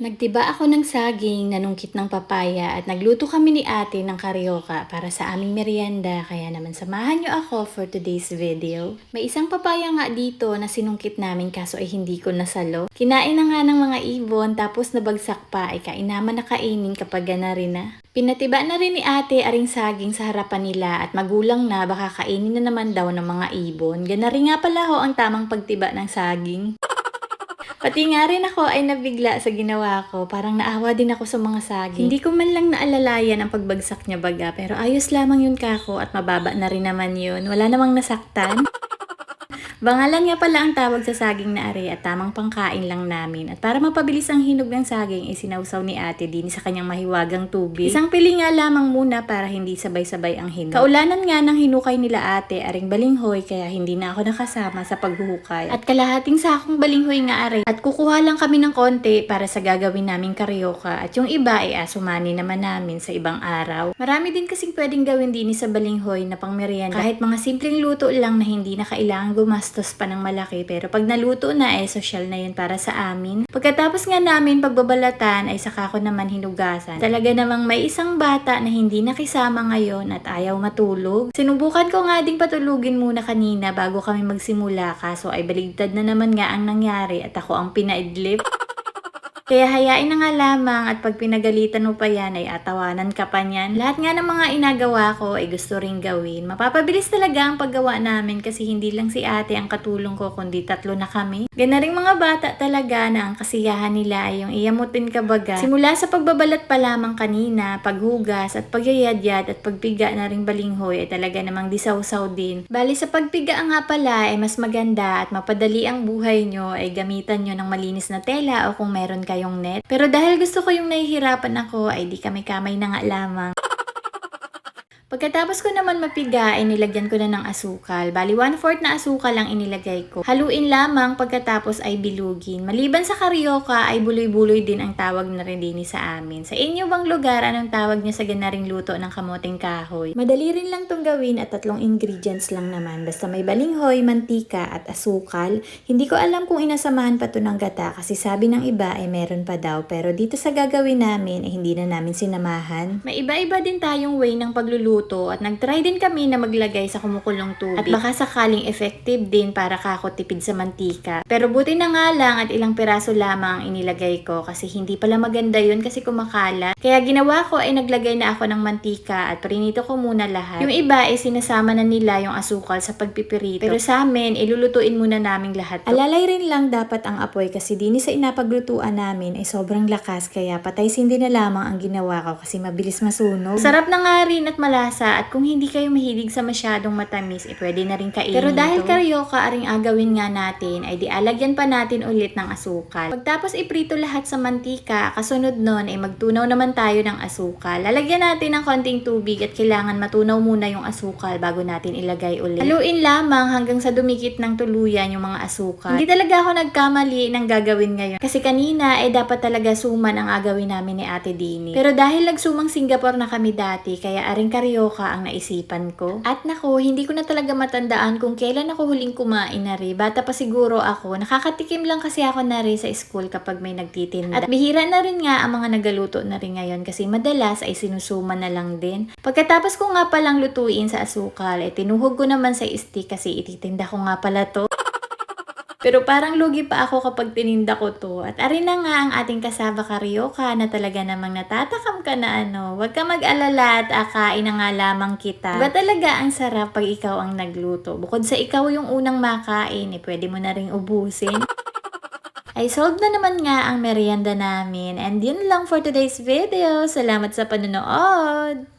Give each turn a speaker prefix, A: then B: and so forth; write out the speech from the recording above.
A: Nagtiba ako ng saging, nanungkit ng papaya at nagluto kami ni ate ng karyoka para sa aming merienda. Kaya naman samahan niyo ako for today's video. May isang papaya nga dito na sinungkit namin kaso ay hindi ko nasalo. Kinain na nga ng mga ibon tapos nabagsak pa ay kainaman na kainin kapag gana rin na. Pinatiba na rin ni ate aring saging sa harapan nila at magulang na baka kainin na naman daw ng mga ibon. Gana rin nga pala ho ang tamang pagtiba ng saging. Pati nga rin ako ay nabigla sa ginawa ko. Parang naawa din ako sa mga saging. Hindi ko man lang naalalayan ang pagbagsak niya baga. Pero ayos lamang yun kako at mababa na rin naman yun. Wala namang nasaktan. Bangalan nga pala ang tawag sa saging na are at tamang pangkain lang namin. At para mapabilis ang hinog ng saging, isinawsaw ni ate din sa kanyang mahiwagang tubig. Isang pili nga lamang muna para hindi sabay-sabay ang hinog. Kaulanan nga ng hinukay nila ate aring balinghoy kaya hindi na ako nakasama sa paghuhukay. At kalahating sakong balinghoy nga are. At kukuha lang kami ng konti para sa gagawin naming karyoka. At yung iba ay asumani naman namin sa ibang araw. Marami din kasing pwedeng gawin din sa balinghoy na pang merienda. Kahit mga simpleng luto lang na hindi na kailangan gumastos pa ng malaki. Pero pag naluto na social na yun para sa amin. Pagkatapos nga namin pagbabalatan ay saka ko naman hinugasan. Talaga namang may isang bata na hindi nakisama ngayon at ayaw matulog. Sinubukan ko nga ding patulugin muna kanina bago kami magsimula kaso ay baligtad na naman nga ang nangyari at ako ang pinaidlip. Kaya hayain na nga lamang at pag pinagalitan mo pa yan ay atawanan ka pa niyan. Lahat nga ng mga inagawa ko ay gusto ring gawin. Mapapabilis talaga ang paggawa namin kasi hindi lang si ate ang katulong ko kundi tatlo na kami. Gana ring mga bata talaga na ang kasiyahan nila ay yung iyamutin ka baga. Simula sa pagbabalat pa lamang kanina, paghugas at pagyayadyad at pagpiga na ring balinghoy ay talaga namang disawsaw din. Bali sa pagpiga nga pala ay mas maganda at mapadali ang buhay nyo ay gamitan nyo ng malinis na tela o kung meron kayong net. Pero dahil gusto ko yung nahihirapan ako ay di kamay-kamay na nga lamang. Pagkatapos ko naman mapiga ay nilagyan ko na ng asukal. Bali 1/4 na asukal ang inilagay ko. Haluin lamang pagkatapos ay bilugin. Maliban sa karyoka ay buloy-buloy din ang tawag na rin din sa amin. Sa inyo bang lugar anong tawag niyo sa ganaring luto ng kamoting kahoy? Madali rin lang tong gawin at 3 ingredients lang naman. Basta may balinghoy, mantika at asukal. Hindi ko alam kung inasamahan pa to ng gata kasi sabi ng iba ay meron pa daw. Pero dito sa gagawin namin ay hindi na namin sinamahan. May iba-iba din tayong way ng pagluluto at nag-try din kami na maglagay sa kumukulong tubig. At baka sakaling effective din para kako tipid sa mantika. Pero buti na nga lang at ilang piraso lamang ang inilagay ko kasi hindi pala maganda yun kasi kumakalat. Kaya ginawa ko ay naglagay na ako ng mantika at prinito ko muna lahat. Yung iba ay sinasama na nila yung asukal sa pagpipirito. Pero sa amin, ilulutuin muna naming lahat to. Alalay rin lang dapat ang apoy kasi dini sa inapaglutuan namin ay sobrang lakas kaya patay sindi na lamang ang ginawa ko kasi mabilis masunog. Sarap na nga rin at malasa at kung hindi kayo mahilig sa masyadong matamis, pwede na rin kainin. Pero dahil karyoka aring agawin nga natin, ay di alagyan pa natin ulit ng asukal. Pagtapos iprito lahat sa mantika, kasunod nun ay magtunaw naman tayo ng asukal. Lalagyan natin ng konting tubig at kailangan matunaw muna yung asukal bago natin ilagay ulit. Haluin lamang hanggang sa dumikit ng tuluyan yung mga asukal. Hindi talaga ako nagkamali ng gagawin ngayon. Kasi kanina ay dapat talaga suman ang agawin namin ni Ate Dini. Pero dahil nagsumang Singapore na kami dati, kaya aring karyoka ang naisipan ko. At nako, hindi ko na talaga matandaan kung kailan ako huling kumain na rin. Bata pa siguro ako. Nakakatikim lang kasi ako na rin sa school kapag may nagtitinda. At bihira na rin nga ang mga nagaluto na rin ngayon kasi madalas ay sinusuman na lang din. Pagkatapos ko nga palang lutuin sa asukal, tinuhog ko naman sa stick kasi ititinda ko nga pala to. Pero parang lugi pa ako kapag tininda ko to. At arin na nga ang ating kasaba karyoka na talaga namang natatakam ka na Huwag ka mag-alala at akain na nga lamang kita. Ba talaga ang sarap pag ikaw ang nagluto? Bukod sa ikaw yung unang makain, pwede mo na ring ubusin. Ay solved na naman nga ang merienda namin. And yun lang for today's video. Salamat sa panonood!